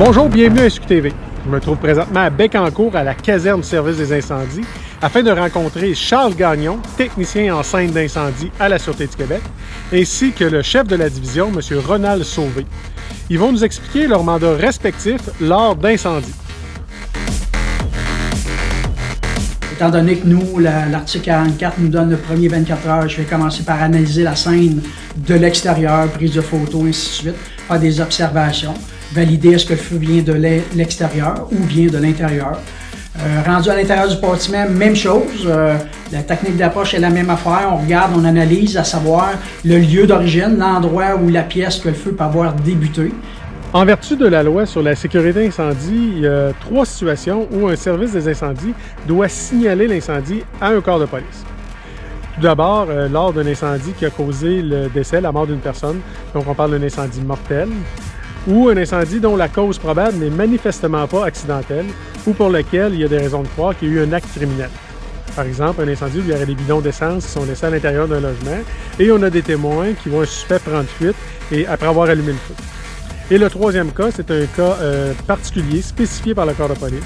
Bonjour, bienvenue à SQTV. Je me trouve présentement à Bécancour, à la caserne du service des incendies, afin de rencontrer Charles Gagnon, technicien en scène d'incendie à la Sûreté du Québec, ainsi que le chef de la division, M. Ronald Sauvé. Ils vont nous expliquer leurs mandats respectifs lors d'incendies. Étant donné que nous, l'article 44 nous donne le premier 24 heures, je vais commencer par analyser la scène de l'extérieur, prise de photos, ainsi de suite, faire des observations, valider est-ce que le feu vient de l'extérieur ou vient de l'intérieur. Rendu à l'intérieur du bâtiment, même chose. La technique d'approche est la même affaire. On regarde, on analyse, à savoir le lieu d'origine, l'endroit où la pièce que le feu peut avoir débuté. En vertu de la loi sur la sécurité incendie, il y a 3 situations où un service des incendies doit signaler l'incendie à un corps de police. Tout d'abord, lors d'un incendie qui a causé le décès, la mort d'une personne, donc on parle d'un incendie mortel, ou un incendie dont la cause probable n'est manifestement pas accidentelle, ou pour lequel il y a des raisons de croire qu'il y a eu un acte criminel. Par exemple, un incendie où il y aurait des bidons d'essence qui sont laissés à l'intérieur d'un logement, et on a des témoins qui voient un suspect prendre fuite et après avoir allumé le feu. Et le troisième cas, c'est un cas particulier, spécifié par le corps de police.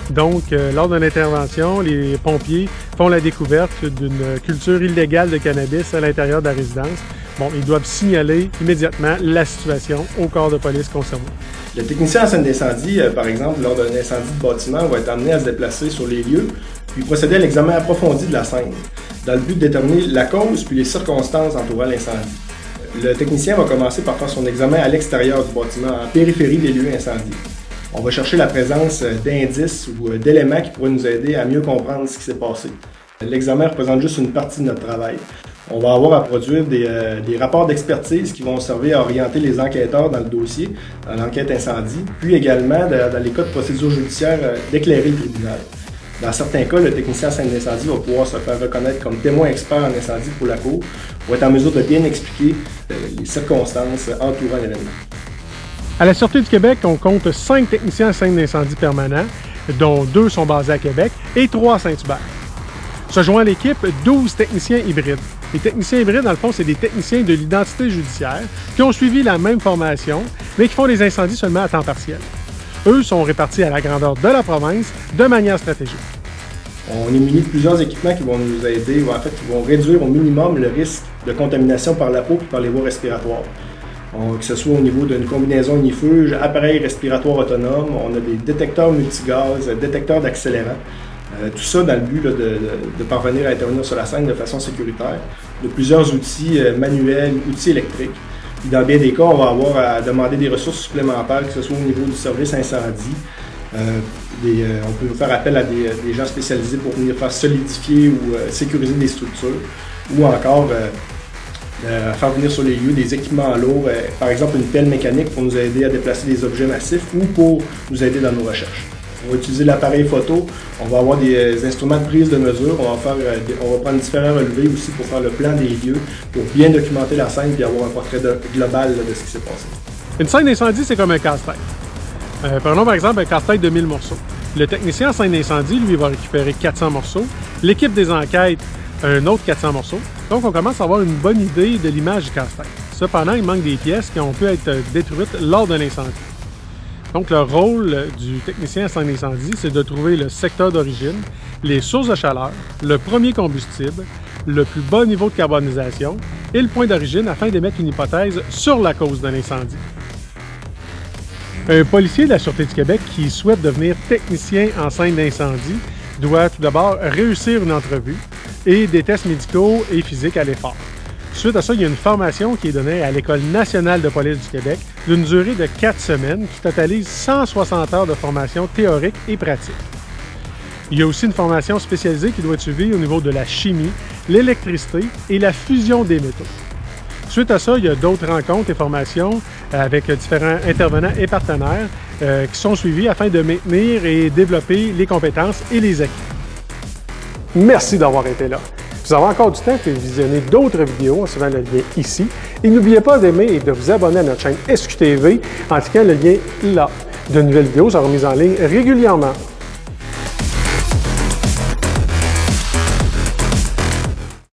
Donc, lors d'une intervention, les pompiers font la découverte d'une culture illégale de cannabis à l'intérieur de la résidence. Bon, ils doivent signaler immédiatement la situation au corps de police concerné. Le technicien en scène d'incendie, par exemple, lors d'un incendie de bâtiment, va être amené à se déplacer sur les lieux puis procéder à l'examen approfondi de la scène, dans le but de déterminer la cause puis les circonstances entourant l'incendie. Le technicien va commencer par faire son examen à l'extérieur du bâtiment, en périphérie des lieux incendiés. On va chercher la présence d'indices ou d'éléments qui pourraient nous aider à mieux comprendre ce qui s'est passé. L'examen représente juste une partie de notre travail. On va avoir à produire des rapports d'expertise qui vont servir à orienter les enquêteurs dans le dossier, dans l'enquête incendie, puis également, dans les cas de procédure judiciaire, d'éclairer le tribunal. Dans certains cas, le technicien en scène d'incendie va pouvoir se faire reconnaître comme témoin expert en incendie pour la cour, pour être en mesure de bien expliquer les circonstances entourant l'événement. À la Sûreté du Québec, on compte 5 techniciens en scène d'incendie permanents, dont 2 sont basés à Québec et 3 à Saint-Hubert. Se joint à l'équipe 12 techniciens hybrides. Les techniciens hybrides, dans le fond, c'est des techniciens de l'identité judiciaire qui ont suivi la même formation, mais qui font des incendies seulement à temps partiel. Eux sont répartis à la grandeur de la province de manière stratégique. On est muni de plusieurs équipements qui vont nous aider, ou en fait qui vont réduire au minimum le risque de contamination par la peau et par les voies respiratoires. Que ce soit au niveau d'une combinaison ignifuge, appareil respiratoire autonome, on a des détecteurs multigaz, détecteurs d'accélérants. Tout ça dans le but là, de parvenir à intervenir sur la scène de façon sécuritaire. De plusieurs outils manuels, outils électriques. Puis dans bien des cas, on va avoir à demander des ressources supplémentaires, que ce soit au niveau du service incendie. On peut faire appel à des gens spécialisés pour venir faire solidifier ou sécuriser des structures. Ou encore faire venir sur les lieux des équipements lourds, par exemple une pelle mécanique pour nous aider à déplacer des objets massifs ou pour nous aider dans nos recherches. On va utiliser l'appareil photo, on va avoir des instruments de prise de mesure, on va prendre différents relevés aussi pour faire le plan des lieux, pour bien documenter la scène et avoir un portrait global de ce qui s'est passé. Une scène d'incendie, c'est comme un casse-tête. Prenons par exemple un casse-tête de 1000 morceaux. Le technicien en scène d'incendie, lui, va récupérer 400 morceaux. L'équipe des enquêtes, un autre 400 morceaux. Donc, on commence à avoir une bonne idée de l'image du casse-tête. Cependant, il manque des pièces qui ont pu être détruites lors d'un incendie. Donc, le rôle du technicien en scène d'incendie, c'est de trouver le secteur d'origine, les sources de chaleur, le premier combustible, le plus bas niveau de carbonisation et le point d'origine afin d'émettre une hypothèse sur la cause d'un incendie. Un policier de la Sûreté du Québec qui souhaite devenir technicien en scène d'incendie doit tout d'abord réussir une entrevue et des tests médicaux et physiques à l'effort. Suite à ça, il y a une formation qui est donnée à l'École nationale de police du Québec d'une durée de 4 semaines qui totalise 160 heures de formation théorique et pratique. Il y a aussi une formation spécialisée qui doit être suivie au niveau de la chimie, l'électricité et la fusion des métaux. Suite à ça, il y a d'autres rencontres et formations avec différents intervenants et partenaires qui sont suivis afin de maintenir et développer les compétences et les acquis. Merci d'avoir été là. Vous avez encore du temps pour visionner d'autres vidéos en suivant le lien ici. Et n'oubliez pas d'aimer et de vous abonner à notre chaîne SQTV en cliquant le lien là. De nouvelles vidéos seront mises en ligne régulièrement.